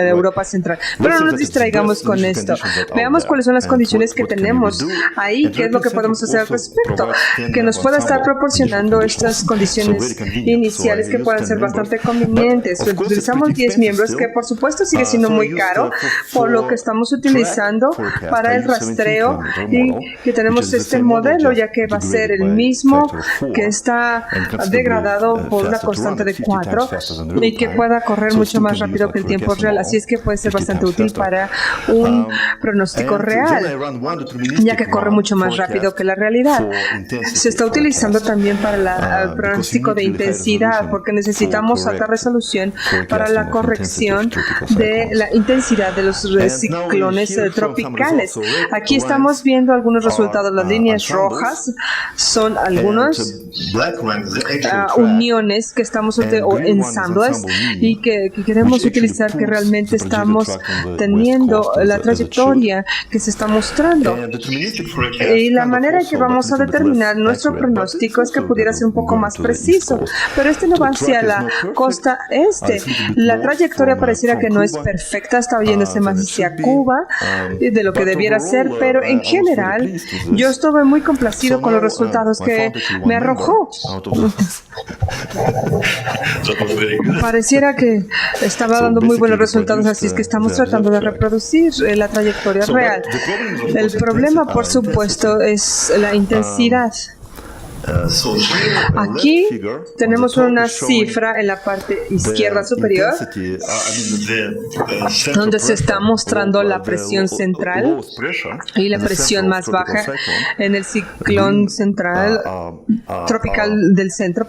S2: Europa Central. Pero no nos distraigamos con esto. Veamos cuáles son las condiciones que tenemos ahí, qué es lo que podemos hacer al respecto, que nos pueda estar proporcionando estas condiciones iniciales que puedan ser bastante convenientes. Utilizamos 10 miembros, que por supuesto sigue siendo muy caro, por lo que estamos utilizando para el rastreo, y que tenemos este modelo, ya que va a ser el mismo, que está degradado por una constante de 4 y que pueda correr mucho más rápido que el tiempo real. Así es que puede ser bastante útil para un pronóstico real, ya que corre mucho más rápido que la realidad. Se está utilizando también para el pronóstico de intensidad, porque necesitamos alta resolución para la corrección de la intensidad de los ciclones tropicales. Aquí estamos viendo algunos resultados. Las líneas rojas son algunos uniones que estamos ensambles y que queremos utilizar, que realmente estamos teniendo la trayectoria que se está mostrando. Y la manera en que vamos a determinar nuestro pronóstico es que pudiera ser un poco más preciso, pero este no va hacia la costa este. La trayectoria pareciera que no es perfecta, está yéndose más hacia Cuba de lo que debiera ser, pero en general yo estuve muy complacido con los resultados que me arrojó. Pareciera que estaba dando muy buenos resultados, así es que estamos tratando de reproducir la trayectoria real. El problema, por supuesto, es la intensidad. Aquí tenemos una cifra en la parte izquierda superior donde se está mostrando la presión central y la presión más baja en el ciclón central tropical del centro,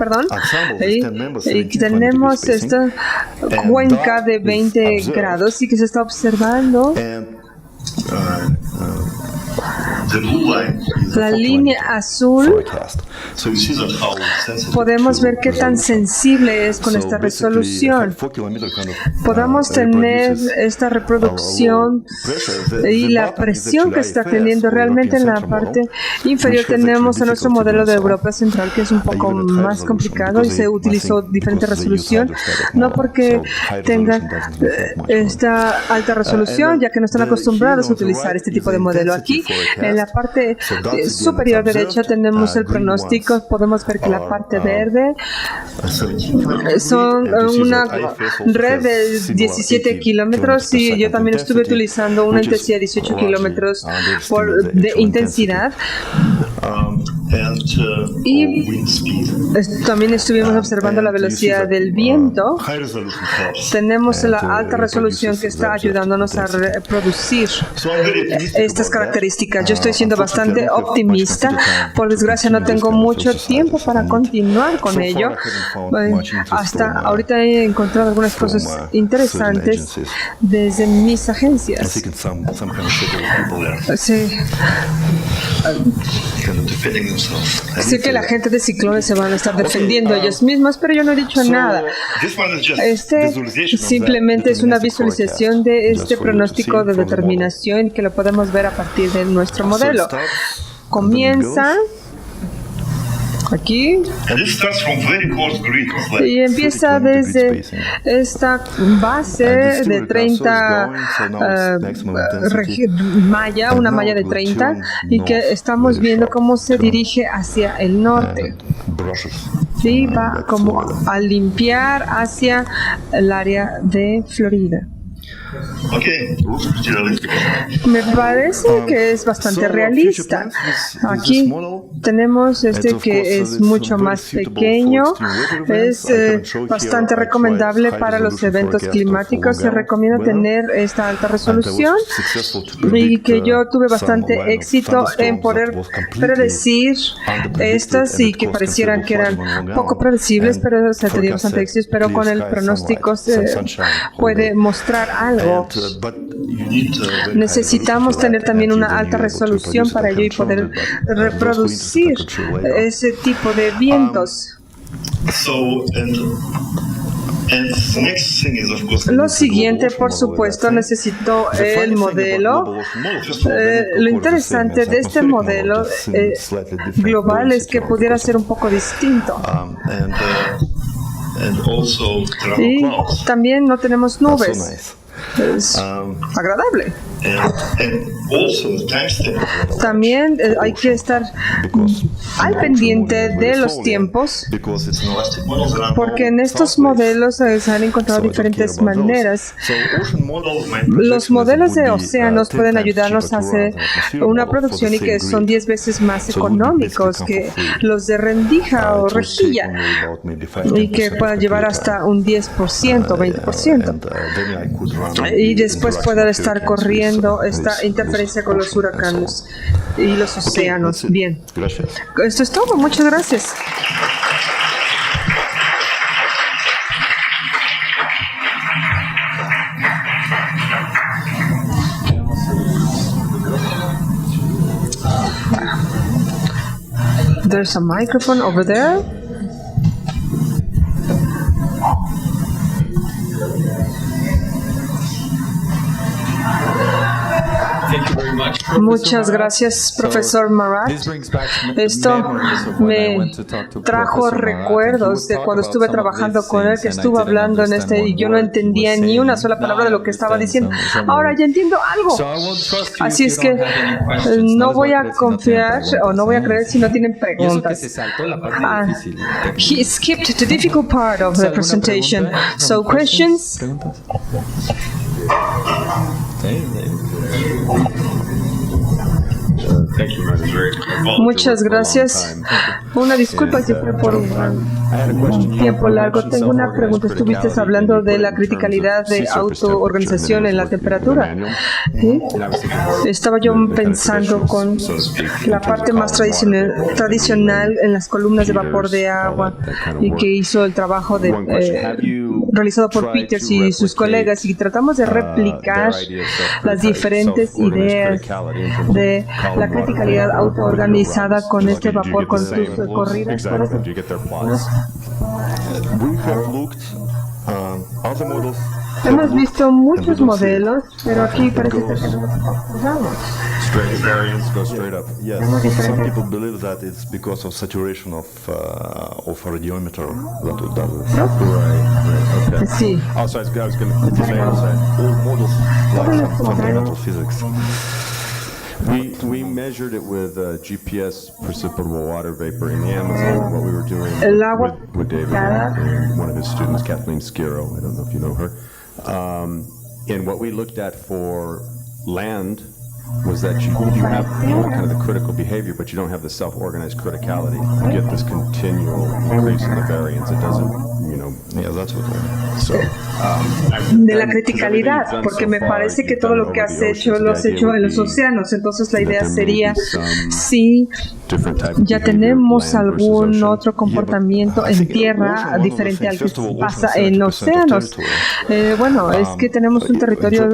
S2: y tenemos esta cuenca de 20 grados y que se está observando. La línea azul, podemos ver qué tan sensible es con esta resolución. Podamos tener esta reproducción y la presión que está teniendo. Realmente en la parte inferior tenemos a nuestro modelo de Europa Central, que es un poco más complicado y se utilizó diferente resolución, no porque tengan esta alta resolución, ya que no están acostumbrados a utilizar este tipo de modelo. Aquí en la parte superior derecha tenemos el pronóstico. Podemos ver que la parte verde son una red de 17 kilómetros, y yo también estuve utilizando una intensidad de 18 kilómetros de intensidad. Y también estuvimos observando la velocidad del viento. Tenemos la alta resolución que está ayudándonos a reproducir estas características. Yo estoy siendo bastante optimista. Por desgracia no tengo mucho tiempo para continuar con ello. Hasta ahorita he encontrado algunas cosas interesantes desde mis agencias. Sí. Sé que la gente de Ciclones se van a estar defendiendo ellos mismos, pero yo no he dicho nada. Este simplemente es una visualización de este pronóstico de determinación que lo podemos ver a partir de nuestro modelo. Comienza aquí y empieza desde esta base de 30 malla, una malla de 30, y que estamos viendo cómo se dirige hacia el norte. Sí, va como a limpiar hacia el área de Florida. Me parece que es bastante realista. Aquí tenemos que es mucho más pequeño, es bastante recomendable para los eventos climáticos. Se recomienda tener esta alta resolución y que yo tuve bastante éxito en poder predecir estas y que parecieran que eran poco predecibles, pero se tenían bastante éxito, pero con el pronóstico se puede mostrar algo. Necesitamos tener también una alta resolución para ello y poder reproducir ese tipo de vientos. Lo siguiente, por supuesto, necesito el modelo. Lo interesante de este modelo global es que pudiera ser un poco distinto. Y también no tenemos nubes. Es agradable. También hay que estar al pendiente de los tiempos, porque en estos modelos se han encontrado diferentes maneras. Los modelos de océanos pueden ayudarnos a hacer una producción y que son 10 veces más económicos que los de rendija o rejilla, y que puedan llevar hasta un 10%, 20%. Y después poder estar corriendo esta interferencia con los huracanes y los océanos. Bien. Esto es todo. Muchas gracias. There's a microphone over there. Muchas gracias, profesor Marat. Esto me trajo recuerdos de cuando estuve trabajando con él, que estuvo hablando en y yo no entendía ni una sola palabra de lo que estaba diciendo. Ahora ya entiendo algo. Así es que no voy a confiar o no voy a creer si no tienen preguntas. He skipped the difficult part of the presentation. So questions? Muchas gracias. Una disculpa si fue por un tiempo largo. Tengo una pregunta. Estuviste hablando de la criticalidad de autoorganización en la temperatura. ¿Sí? Estaba yo pensando con la parte más tradicional en las columnas de vapor de agua y que hizo el trabajo realizado por Peters y sus colegas, y tratamos de replicar las diferentes ideas de la criticalidad autoorganizada con este vapor, con sus corridas. Hemos visto muchos modelos, pero aquí parece que no los
S1: Straight variance go straight up. Yes, some people believe that it's because of saturation of radiometer that does it. Right. Okay.
S2: Sí.
S1: Also, I was going to say, all models like fundamental physics. We measured it with GPS precipitable water vapor in the Amazon. What we were doing with David and one of his students, Kathleen Skiro. I don't know if you know her. And what we looked at for land was that you have kind of the critical behavior, but you don't have the self-organized criticality. You get this continual increase in the variance. It doesn't, yeah, that's what
S2: de la criticalidad, porque me parece que todo lo que has hecho lo has hecho en los océanos. Entonces la idea sería, si ya tenemos algún otro comportamiento en tierra diferente al que pasa en océanos. Bueno, es que tenemos un territorio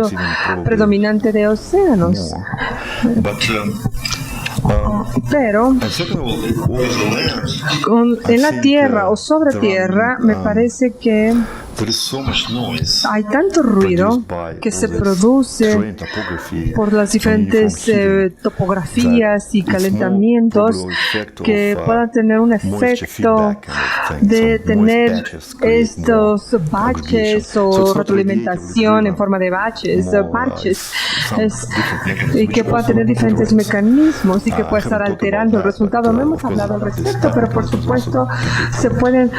S2: predominante de océanos. Pero en la tierra o sobre tierra me parece que hay tanto ruido que se produce por las diferentes topografías y calentamientos que puedan tener un efecto de tener estos baches o retroalimentación en forma de baches, parches, y que puedan tener diferentes mecanismos y que pueda estar alterando el resultado. No hemos hablado al respecto, pero por supuesto se pueden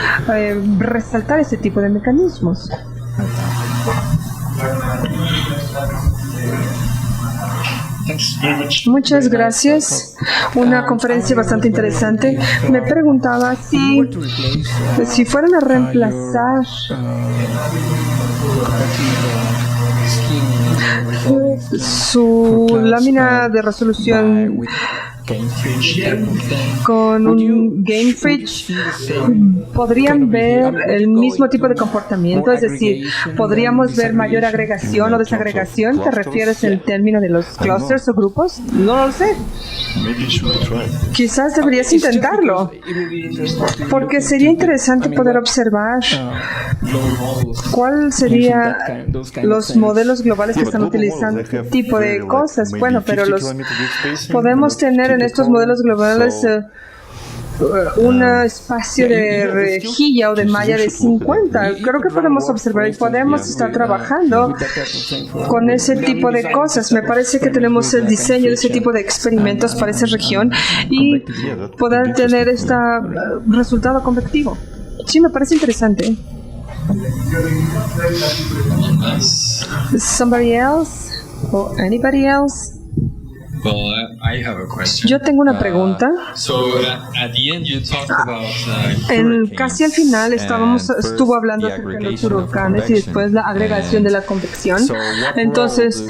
S2: resaltar ese tipo de mecanismos. Muchas gracias. Una conferencia bastante interesante. Me preguntaba si fueran a reemplazar su lámina de resolución con un Game Fridge, podrían ver el mismo tipo de comportamiento, es decir, podríamos ver mayor agregación o desagregación. ¿Te refieres en el término de los clusters o grupos? No lo sé. Quizás deberías intentarlo, porque sería interesante poder observar cuál serían los modelos globales que están utilizando este tipo de cosas. Bueno, pero podemos tener en estos modelos globales un espacio de rejilla o de malla de 50. Creo que podemos observar y podemos estar trabajando con ese tipo de cosas. Me parece que tenemos el diseño de ese tipo de experimentos para esa región y poder tener este resultado convectivo. Sí, me parece interesante. Somebody else? Or anybody else?
S3: I have a question.
S2: Yo tengo una pregunta. Casi al final estuvo hablando acerca de los huracanes y después la agregación de la convección. Entonces,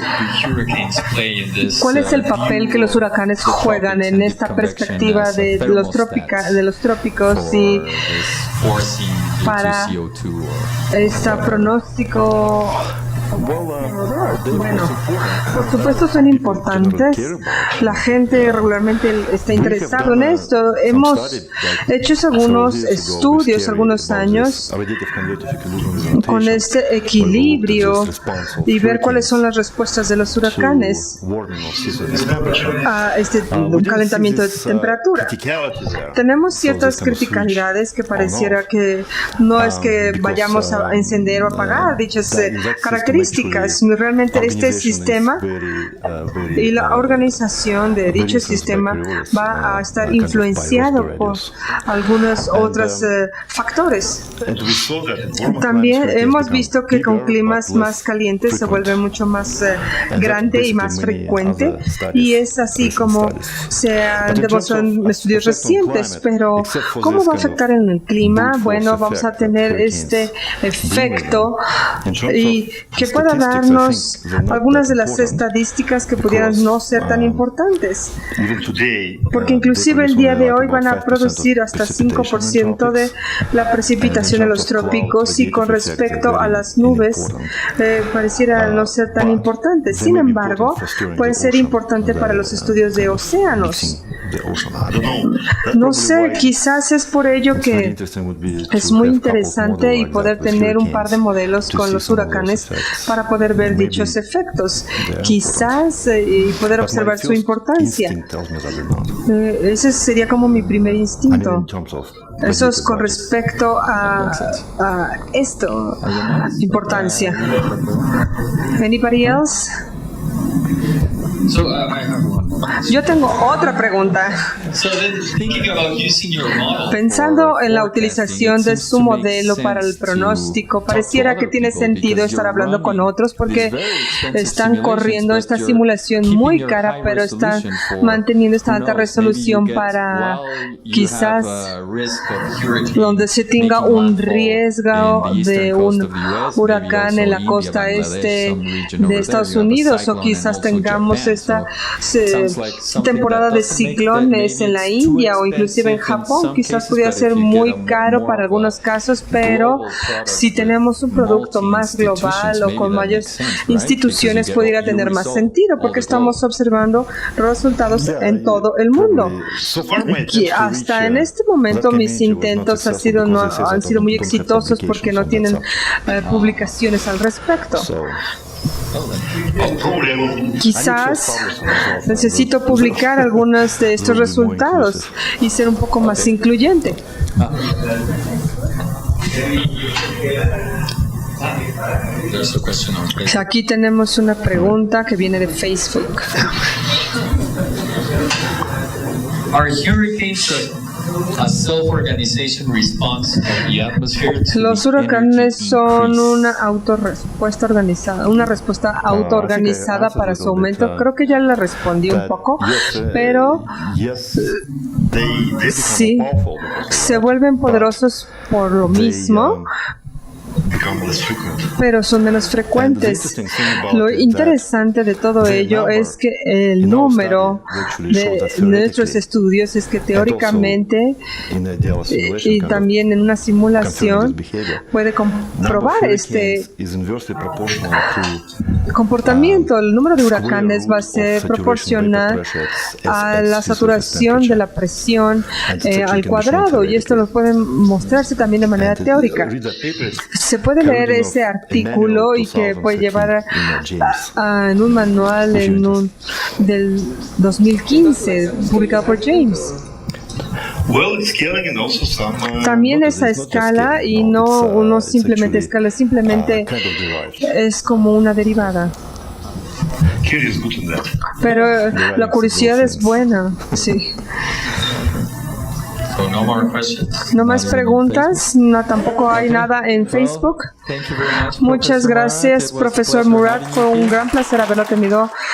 S2: ¿cuál es el papel que los huracanes juegan en esta perspectiva de los trópicos y para este pronóstico? Bueno, por supuesto son importantes. La gente regularmente está interesada en esto. Hemos hecho algunos estudios, algunos años, con este equilibrio y ver cuáles son las respuestas de los huracanes a este calentamiento de temperatura. Tenemos ciertas criticalidades que pareciera que no es que vayamos a encender o apagar dichas características. Realmente este sistema y la organización de dicho sistema va a estar influenciado por algunos otros factores. También hemos visto que con climas más calientes se vuelve mucho más grande y más frecuente, y es así como se han demostrado en estudios recientes. Pero ¿cómo va a afectar en el clima? Bueno, vamos a tener este efecto y que pueda darnos algunas de las estadísticas que pudieran no ser tan importantes, porque inclusive el día de hoy van a producir hasta 5% de la precipitación en los trópicos, y con respecto a las nubes pareciera no ser tan importante. Sin embargo, puede ser importante para los estudios de océanos. No sé, quizás es por ello que es muy interesante y poder tener un par de modelos con los huracanes para poder ver dichos efectos, quizás, y poder observar su importancia. Ese sería como mi primer instinto. Eso es con respecto a esto, importancia. Anybody else?
S3: So I have one more.
S2: Yo tengo otra pregunta. Pensando en la utilización de su modelo para el pronóstico, pareciera que tiene sentido estar hablando con otros porque están corriendo esta simulación muy cara, pero están manteniendo esta alta resolución para quizás donde se tenga un riesgo de un huracán en la costa este de Estados Unidos, o quizás tengamos esta temporada de ciclones en la India o inclusive en Japón. Quizás pudiera ser muy caro para algunos casos, pero si tenemos un producto más global o con mayores instituciones pudiera tener más sentido porque estamos observando resultados en todo el mundo. Y hasta en este momento mis intentos han sido muy exitosos porque no tienen publicaciones al respecto. Quizás necesito publicar algunos de estos resultados y ser un poco más incluyente. Aquí tenemos una pregunta que viene de Facebook. Los huracanes son una autorrespuesta organizada, una respuesta autoorganizada para su aumento. Creo que ya le respondí un poco, pero sí, se vuelven poderosos por lo mismo, pero son menos frecuentes. Lo interesante de todo ello es que el número de nuestros estudios es que teóricamente y también en una simulación puede comprobar este comportamiento. El número de huracanes va a ser proporcional a la saturación de la presión al cuadrado, y esto lo puede mostrarse también de manera teórica. Se puede leer ese artículo y que puede llevar en un manual del 2015 publicado por James. También esa escala, y no simplemente escala, simplemente es como una derivada. Pero la curiosidad es buena, sí. No más preguntas, tampoco hay nada en Facebook. Muchas gracias, profesor Murat. Fue un gran placer haberlo tenido